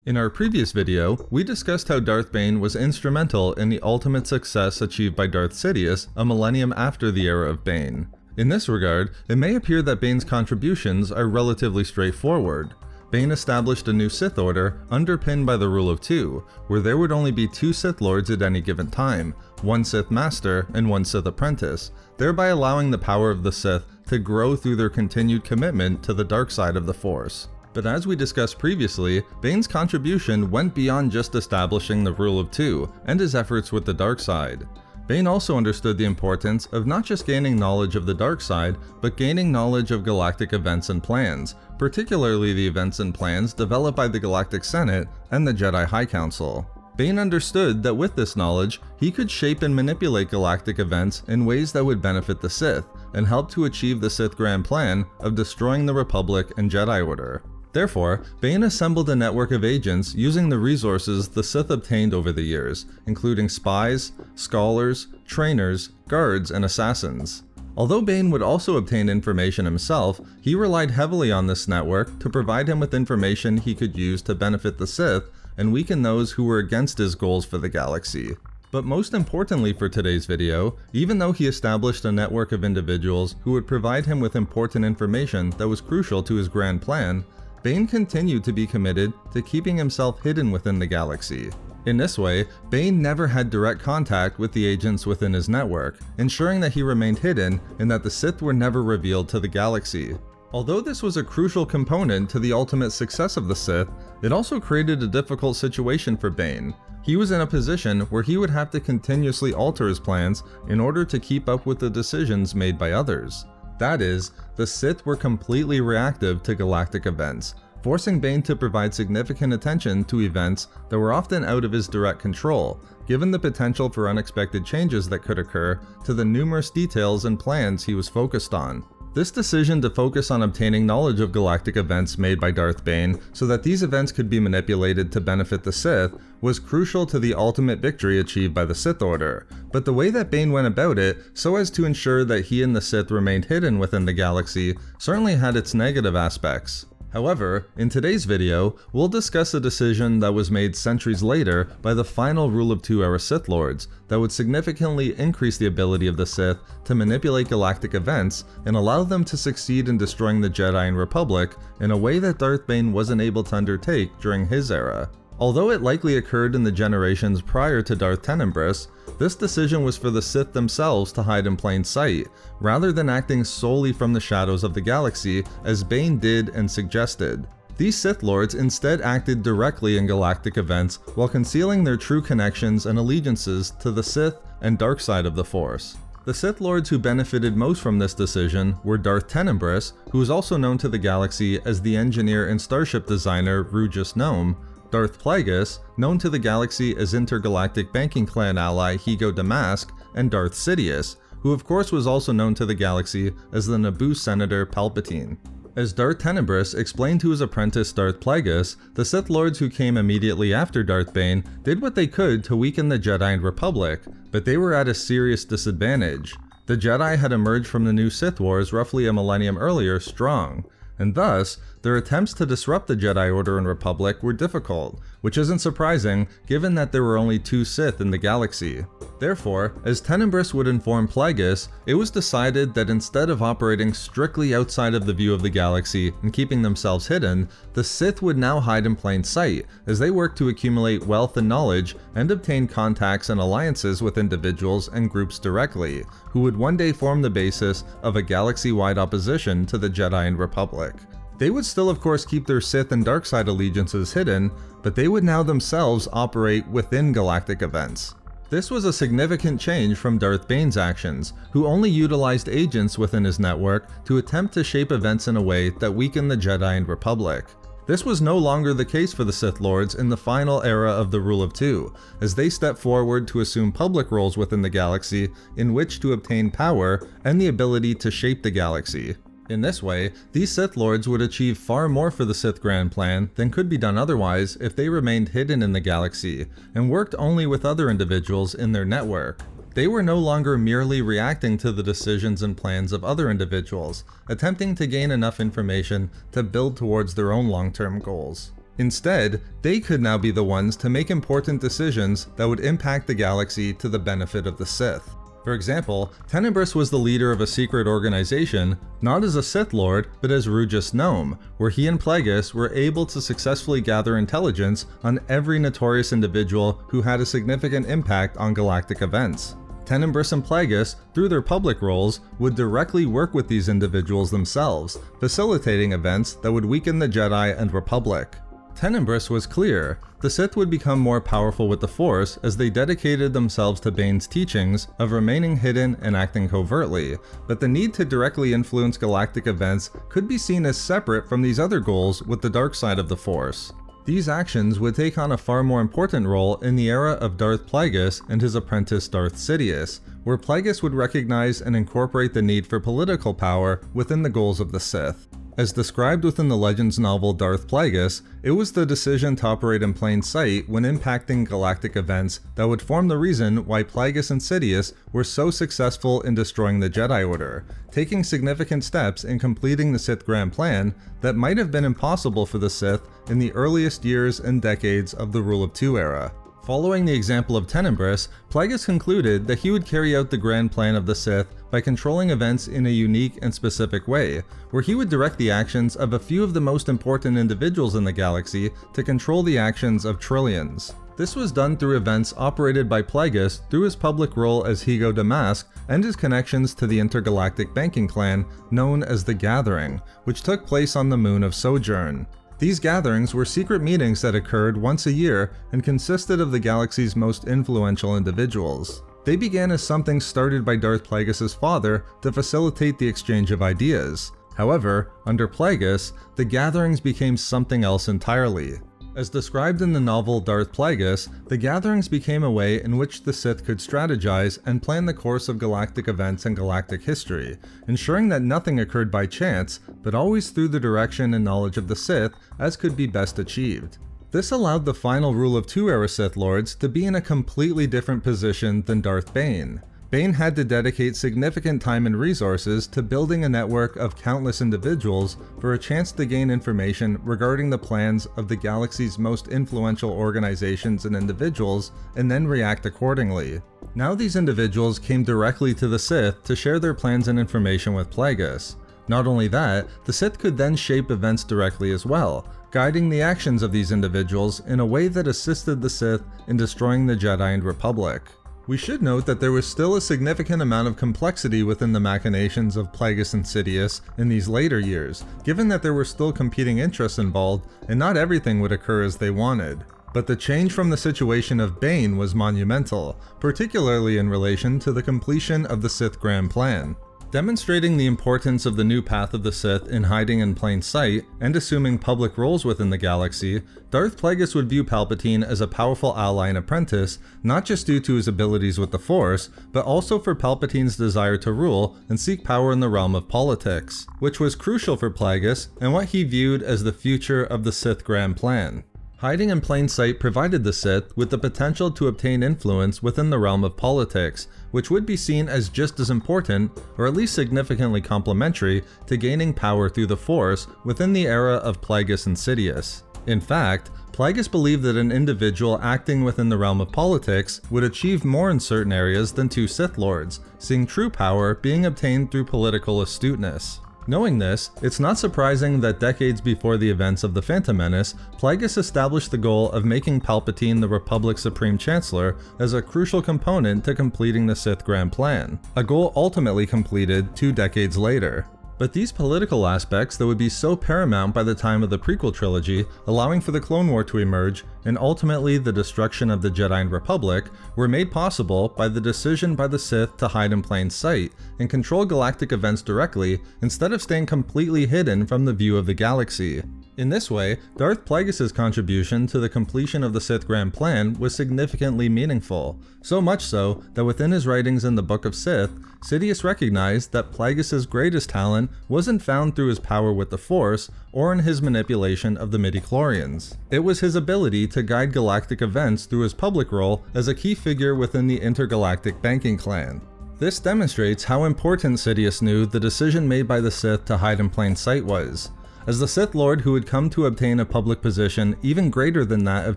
In our previous video, we discussed how Darth Bane was instrumental in the ultimate success achieved by Darth Sidious a millennium after the era of Bane. In this regard, it may appear that Bane's contributions are relatively straightforward. Bane established a new Sith Order underpinned by the Rule of Two, where there would only be 2 Sith Lords at any given time, 1 Sith Master and 1 Sith Apprentice, thereby allowing the power of the Sith to grow through their continued commitment to the dark side of the Force. But as we discussed previously, Bane's contribution went beyond just establishing the Rule of Two and his efforts with the dark side. Bane also understood the importance of not just gaining knowledge of the dark side, but gaining knowledge of galactic events and plans, particularly the events and plans developed by the Galactic Senate and the Jedi High Council. Bane understood that with this knowledge, he could shape and manipulate galactic events in ways that would benefit the Sith, and help to achieve the Sith grand plan of destroying the Republic and Jedi Order. Therefore, Bane assembled a network of agents using the resources the Sith obtained over the years, including spies, scholars, trainers, guards, and assassins. Although Bane would also obtain information himself, he relied heavily on this network to provide him with information he could use to benefit the Sith and weaken those who were against his goals for the galaxy. But most importantly for today's video, even though he established a network of individuals who would provide him with important information that was crucial to his grand plan, Bane continued to be committed to keeping himself hidden within the galaxy. In this way, Bane never had direct contact with the agents within his network, ensuring that he remained hidden and that the Sith were never revealed to the galaxy. Although this was a crucial component to the ultimate success of the Sith, it also created a difficult situation for Bane. He was in a position where he would have to continuously alter his plans in order to keep up with the decisions made by others. That is, the Sith were completely reactive to galactic events, forcing Bane to provide significant attention to events that were often out of his direct control, given the potential for unexpected changes that could occur to the numerous details and plans he was focused on. This decision to focus on obtaining knowledge of galactic events made by Darth Bane so that these events could be manipulated to benefit the Sith was crucial to the ultimate victory achieved by the Sith Order, but the way that Bane went about it so as to ensure that he and the Sith remained hidden within the galaxy certainly had its negative aspects. However, in today's video, we'll discuss a decision that was made centuries later by the final Rule of Two era Sith Lords that would significantly increase the ability of the Sith to manipulate galactic events and allow them to succeed in destroying the Jedi and Republic in a way that Darth Bane wasn't able to undertake during his era. Although it likely occurred in the generations prior to Darth Tenebrous, this decision was for the Sith themselves to hide in plain sight, rather than acting solely from the shadows of the galaxy as Bane did and suggested. These Sith Lords instead acted directly in galactic events while concealing their true connections and allegiances to the Sith and dark side of the Force. The Sith Lords who benefited most from this decision were Darth Tenebrous, who is also known to the galaxy as the engineer and starship designer Rugus Gnome, Darth Plagueis, known to the galaxy as intergalactic banking clan ally Higo Damask, and Darth Sidious, who of course was also known to the galaxy as the Naboo Senator Palpatine. As Darth Tenebrous explained to his apprentice Darth Plagueis, the Sith Lords who came immediately after Darth Bane did what they could to weaken the Jedi and Republic, but they were at a serious disadvantage. The Jedi had emerged from the new Sith Wars roughly a millennium earlier strong, and thus, their attempts to disrupt the Jedi Order and Republic were difficult, which isn't surprising given that there were only 2 Sith in the galaxy. Therefore, as Tenebrous would inform Plagueis, it was decided that instead of operating strictly outside of the view of the galaxy and keeping themselves hidden, the Sith would now hide in plain sight as they worked to accumulate wealth and knowledge and obtain contacts and alliances with individuals and groups directly, who would one day form the basis of a galaxy-wide opposition to the Jedi and Republic. They would still of course keep their Sith and dark side allegiances hidden, but they would now themselves operate within galactic events. This was a significant change from Darth Bane's actions, who only utilized agents within his network to attempt to shape events in a way that weakened the Jedi and Republic. This was no longer the case for the Sith Lords in the final era of the Rule of Two, as they stepped forward to assume public roles within the galaxy in which to obtain power and the ability to shape the galaxy. In this way, these Sith Lords would achieve far more for the Sith Grand Plan than could be done otherwise if they remained hidden in the galaxy and worked only with other individuals in their network. They were no longer merely reacting to the decisions and plans of other individuals, attempting to gain enough information to build towards their own long-term goals. Instead, they could now be the ones to make important decisions that would impact the galaxy to the benefit of the Sith. For example, Tenebrous was the leader of a secret organization, not as a Sith Lord, but as Rugus Gnome, where he and Plagueis were able to successfully gather intelligence on every notorious individual who had a significant impact on galactic events. Tenebrous and Plagueis, through their public roles, would directly work with these individuals themselves, facilitating events that would weaken the Jedi and Republic. Tenebrous was clear: the Sith would become more powerful with the Force as they dedicated themselves to Bane's teachings of remaining hidden and acting covertly, but the need to directly influence galactic events could be seen as separate from these other goals with the dark side of the Force. These actions would take on a far more important role in the era of Darth Plagueis and his apprentice Darth Sidious, where Plagueis would recognize and incorporate the need for political power within the goals of the Sith. As described within the Legends novel Darth Plagueis, it was the decision to operate in plain sight when impacting galactic events that would form the reason why Plagueis and Sidious were so successful in destroying the Jedi Order, taking significant steps in completing the Sith Grand Plan that might have been impossible for the Sith in the earliest years and decades of the Rule of Two era. Following the example of Tenebrous, Plagueis concluded that he would carry out the grand plan of the Sith by controlling events in a unique and specific way, where he would direct the actions of a few of the most important individuals in the galaxy to control the actions of trillions. This was done through events operated by Plagueis through his public role as Higo Damask and his connections to the intergalactic banking clan known as the Gathering, which took place on the moon of Sojourn. These gatherings were secret meetings that occurred once a year and consisted of the galaxy's most influential individuals. They began as something started by Darth Plagueis' father to facilitate the exchange of ideas. However, under Plagueis, the gatherings became something else entirely. As described in the novel Darth Plagueis, the gatherings became a way in which the Sith could strategize and plan the course of galactic events and galactic history, ensuring that nothing occurred by chance, but always through the direction and knowledge of the Sith as could be best achieved. This allowed the final Rule of Two era Sith Lords to be in a completely different position than Darth Bane. Bane had to dedicate significant time and resources to building a network of countless individuals for a chance to gain information regarding the plans of the galaxy's most influential organizations and individuals, and then react accordingly. Now these individuals came directly to the Sith to share their plans and information with Plagueis. Not only that, the Sith could then shape events directly as well, guiding the actions of these individuals in a way that assisted the Sith in destroying the Jedi and Republic. We should note that there was still a significant amount of complexity within the machinations of Plagueis and Sidious in these later years, given that there were still competing interests involved and not everything would occur as they wanted. But the change from the situation of Bane was monumental, particularly in relation to the completion of the Sith Grand Plan. Demonstrating the importance of the new path of the Sith in hiding in plain sight and assuming public roles within the galaxy, Darth Plagueis would view Palpatine as a powerful ally and apprentice, not just due to his abilities with the Force, but also for Palpatine's desire to rule and seek power in the realm of politics, which was crucial for Plagueis and what he viewed as the future of the Sith Grand Plan. Hiding in plain sight provided the Sith with the potential to obtain influence within the realm of politics, which would be seen as just as important, or at least significantly complementary, to gaining power through the Force within the era of Plagueis and Sidious. In fact, Plagueis believed that an individual acting within the realm of politics would achieve more in certain areas than two Sith Lords, seeing true power being obtained through political astuteness. Knowing this, it's not surprising that decades before the events of the Phantom Menace, Plagueis established the goal of making Palpatine the Republic's Supreme Chancellor as a crucial component to completing the Sith Grand Plan, a goal ultimately completed 2 decades later. But these political aspects that would be so paramount by the time of the prequel trilogy, allowing for the Clone War to emerge, and ultimately the destruction of the Jedi and Republic, were made possible by the decision by the Sith to hide in plain sight and control galactic events directly instead of staying completely hidden from the view of the galaxy. In this way, Darth Plagueis' contribution to the completion of the Sith Grand Plan was significantly meaningful, so much so that within his writings in the Book of Sith, Sidious recognized that Plagueis' greatest talent wasn't found through his power with the Force or in his manipulation of the midichlorians. It was his ability to guide galactic events through his public role as a key figure within the intergalactic banking clan. This demonstrates how important Sidious knew the decision made by the Sith to hide in plain sight was. As the Sith Lord who had come to obtain a public position even greater than that of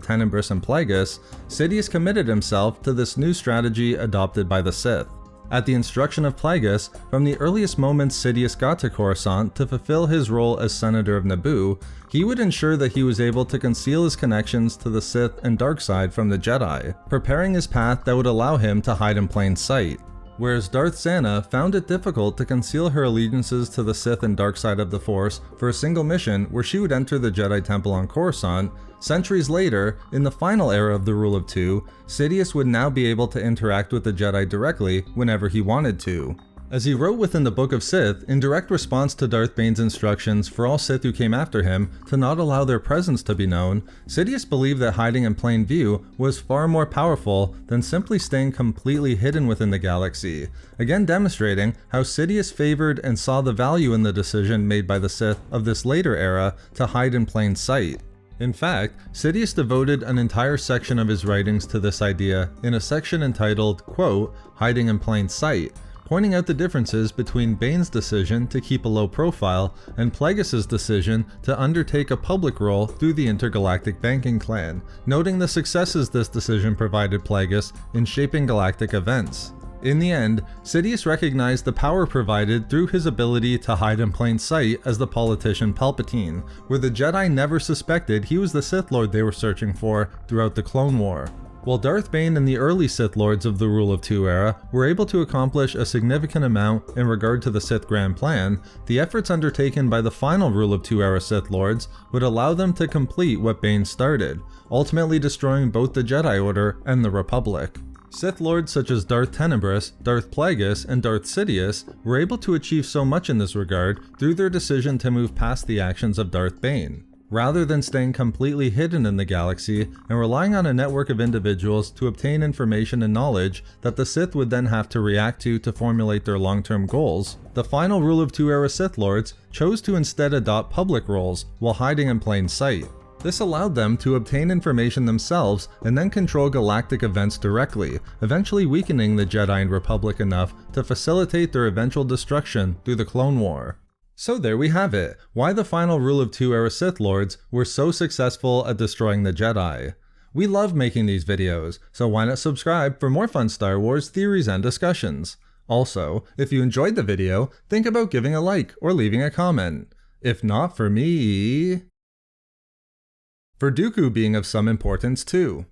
Tenebrous and Plagueis, Sidious committed himself to this new strategy adopted by the Sith. At the instruction of Plagueis, from the earliest moments Sidious got to Coruscant to fulfill his role as Senator of Naboo, he would ensure that he was able to conceal his connections to the Sith and dark side from the Jedi, preparing his path that would allow him to hide in plain sight. Whereas Darth Sana found it difficult to conceal her allegiances to the Sith and dark side of the Force for a single mission where she would enter the Jedi Temple on Coruscant, centuries later, in the final era of the Rule of Two, Sidious would now be able to interact with the Jedi directly whenever he wanted to. As he wrote within the Book of Sith, in direct response to Darth Bane's instructions for all Sith who came after him to not allow their presence to be known, Sidious believed that hiding in plain view was far more powerful than simply staying completely hidden within the galaxy, again demonstrating how Sidious favored and saw the value in the decision made by the Sith of this later era to hide in plain sight. In fact, Sidious devoted an entire section of his writings to this idea in a section entitled, quote, "Hiding in Plain Sight," pointing out the differences between Bane's decision to keep a low profile and Plagueis' decision to undertake a public role through the intergalactic banking clan, noting the successes this decision provided Plagueis in shaping galactic events. In the end, Sidious recognized the power provided through his ability to hide in plain sight as the politician Palpatine, where the Jedi never suspected he was the Sith Lord they were searching for throughout the Clone War. While Darth Bane and the early Sith Lords of the Rule of Two era were able to accomplish a significant amount in regard to the Sith Grand Plan, the efforts undertaken by the final Rule of Two era Sith Lords would allow them to complete what Bane started, ultimately destroying both the Jedi Order and the Republic. Sith Lords such as Darth Tenebrous, Darth Plagueis, and Darth Sidious were able to achieve so much in this regard through their decision to move past the actions of Darth Bane. Rather than staying completely hidden in the galaxy and relying on a network of individuals to obtain information and knowledge that the Sith would then have to react to formulate their long-term goals, the final Rule of Two era Sith Lords chose to instead adopt public roles while hiding in plain sight. This allowed them to obtain information themselves and then control galactic events directly, eventually weakening the Jedi and Republic enough to facilitate their eventual destruction through the Clone War. So there we have it, why the final Rule of Two era Sith Lords were so successful at destroying the Jedi. We love making these videos, so why not subscribe for more fun Star Wars theories and discussions. Also, if you enjoyed the video, think about giving a like or leaving a comment. If not for me... for Dooku being of some importance too.